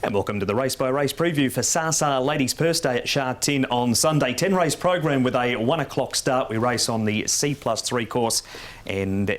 And welcome to the race by race preview for Sha Ladies Purse Day at Sha Tin on Sunday. 10 race program with a 1 o'clock start. We race on the C+3 course, and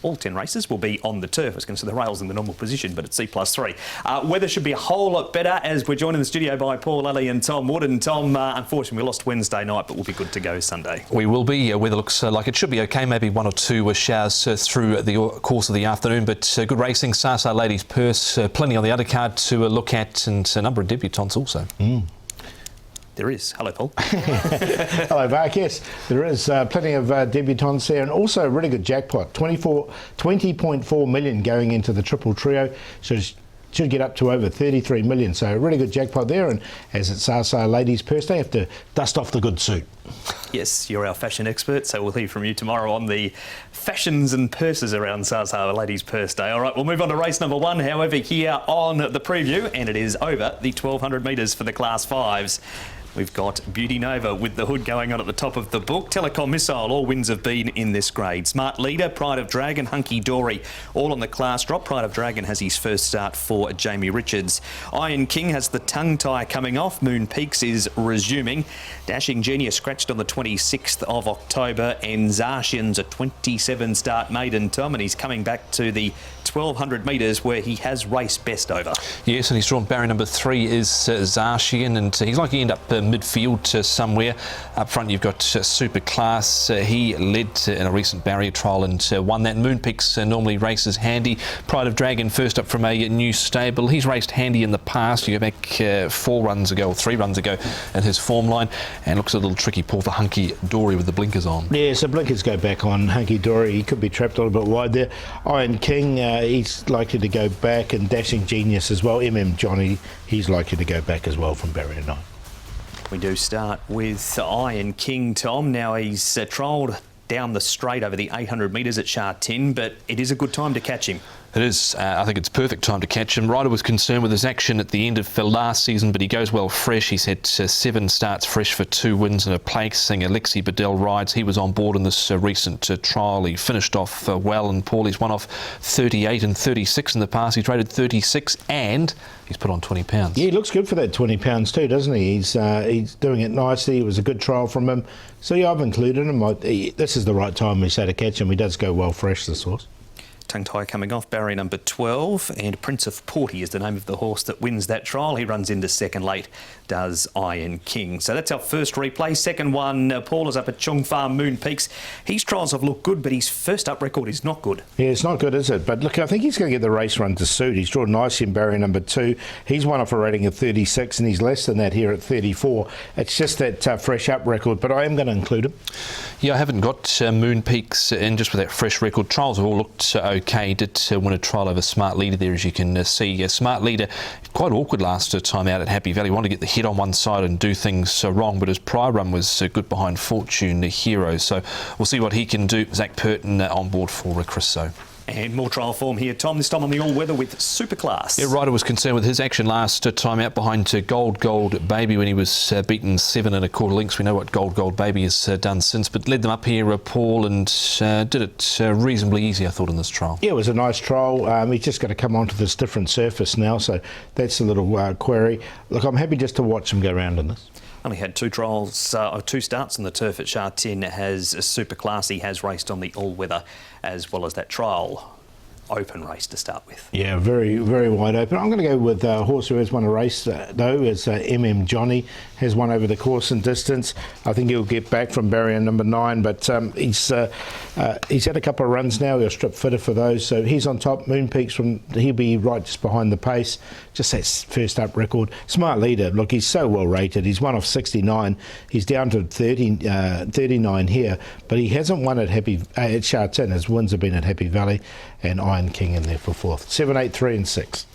all 10 races will be on the turf. I was going to say the rails in the normal position, but it's C+3. Weather should be a whole lot better as we're joined in the studio by Paul Ellie and Tom Wood. And Tom, unfortunately, we lost Wednesday night, but we'll be good to go Sunday. We will be. Weather looks like it should be okay. Maybe 1 or 2 showers through the course of the afternoon, but good racing. Sha Ladies Purse, plenty on the undercard to look at, and a number of debutantes also. There is. Hello, Paul. Hello, Mark. Yes, there is plenty of debutants there, and also a really good jackpot. 20.4 million going into the triple trio. Should get up to over 33 million. So a really good jackpot there. And as it's Sha Ladies Purse Day, have to dust off the good suit. Yes, you're our fashion expert, so we'll hear from you tomorrow on the fashions and purses around Sha Ladies Purse Day. All right, we'll move on to race number 1, however, here on the preview, and it is over the 1,200 metres for the Class 5s. We've got Beauty Nova with the hood going on at the top of the book. Telecom Missile, all wins have been in this grade. Smart Leader, Pride of Dragon, Hunky Dory, all on the class drop. Pride of Dragon has his first start for Jamie Richards. Iron King has the tongue tie coming off. Moon Peaks is resuming. Dashing Genius scratched on the 26th of October. And Zarshian's a 27 start maiden, Tom, and he's coming back to the 1,200 metres where he has raced best over. Yes, and he's drawn barrier number 3 is Zarshian, and he's likely to end up midfield somewhere. Up front you've got Super Class. He led in a recent barrier trial and won that. Moon Peaks normally races handy. Pride of Dragon first up from a new stable. He's raced handy in the past. You go back 4 runs ago or 3 runs ago in his form line, and looks a little tricky, Paul, for Hunky Dory with the blinkers on. Yeah, so blinkers go back on Hunky Dory. He could be trapped a little bit wide there. Iron King, he's likely to go back, and Dashing Genius as well. Johnny, he's likely to go back as well from barrier 9. We do start with Iron King, Tom. Now he's trialled down the straight over the 800 metres at Sha Tin, but it is a good time to catch him. It is. I think it's perfect time to catch him. Ryder was concerned with his action at the end of last season, but he goes well fresh. He's had 7 starts fresh for 2 wins and a placing. Alexi Bedell rides. He was on board in this recent trial. He finished off well, and Paul, he's won off 38 and 36 in the past. He's rated 36 and he's put on 20 pounds. Yeah, he looks good for that 20 pounds too, doesn't he? He's doing it nicely. It was a good trial from him. So yeah, I've included him. This is the right time we say to catch him. He does go well fresh, this horse. Tongue tie coming off, barrier number 12, and Prince of Porty is the name of the horse that wins that trial. He runs into second late, does Iron King. So that's our first replay. Second one, Paul is up at Chung Farm, Moon Peaks. His trials have looked good, but his first up record is not good. Yeah, it's not good, is it? But look, I think he's going to get the race run to suit. He's drawn nicely in barrier number 2. He's won off a rating of 36, and he's less than that here at 34. It's just that fresh up record, but I am going to include him. Yeah, I haven't got Moon Peaks in just with that fresh record. Trials have all looked okay. He did win a trial over Smart Leader there, as you can see. Smart Leader, quite awkward last time out at Happy Valley. Wanted to get the head on one side and do things wrong, but his prior run was good behind Fortune Hero. So we'll see what he can do. Zach Purton on board for Chris So. And more trial form here, Tom, this time on the all-weather with Super Class. Yeah, Ryder was concerned with his action last time out behind Gold Baby when he was beaten 7 1/4 lengths. We know what Gold Baby has done since, but led them up here, Paul, and did it reasonably easy, I thought, in this trial. Yeah, it was a nice trial. He's just got to come onto this different surface now, so that's a little query. Look, I'm happy just to watch him go around in this. Only had 2 trials, 2 starts on the turf at Sha Tin. Has Super Class. He has raced on the all-weather as well as that trial open race to start with. Yeah, very, very wide open. I'm going to go with a horse who has won a race, though, as Johnny has won over the course and distance. I think he'll get back from barrier number 9, but he's had a couple of runs now. He'll strip fitter for those, so he's on top. Moon Peaks, he'll be right just behind the pace. Just that first up record. Smart Leader, look, he's so well rated. He's won off 69. He's down to 39 here, but he hasn't won at Sha Tin. His wins have been at Happy Valley, and Iron King in there for 4th. 7, 8, 3 and 6.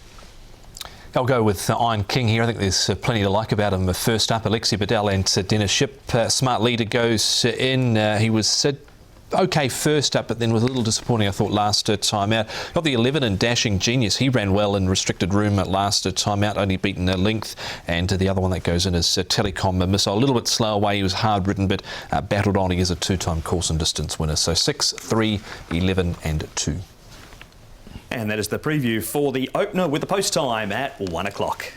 I'll go with Iron King here. I think there's plenty to like about him. First up, Alexi Bedell and Dennis Ship. Smart Leader goes in. He was okay first up, but then was a little disappointing, I thought, last time out. Got the 11 and Dashing Genius. He ran well in restricted room at last time out, only beaten a length. And the other one that goes in is Telecom Missile. A little bit slow away. He was hard ridden, but battled on. He is a 2-time course and distance winner. So 6, 3, 11 and 2. And that is the preview for the opener with the post time at 1 o'clock.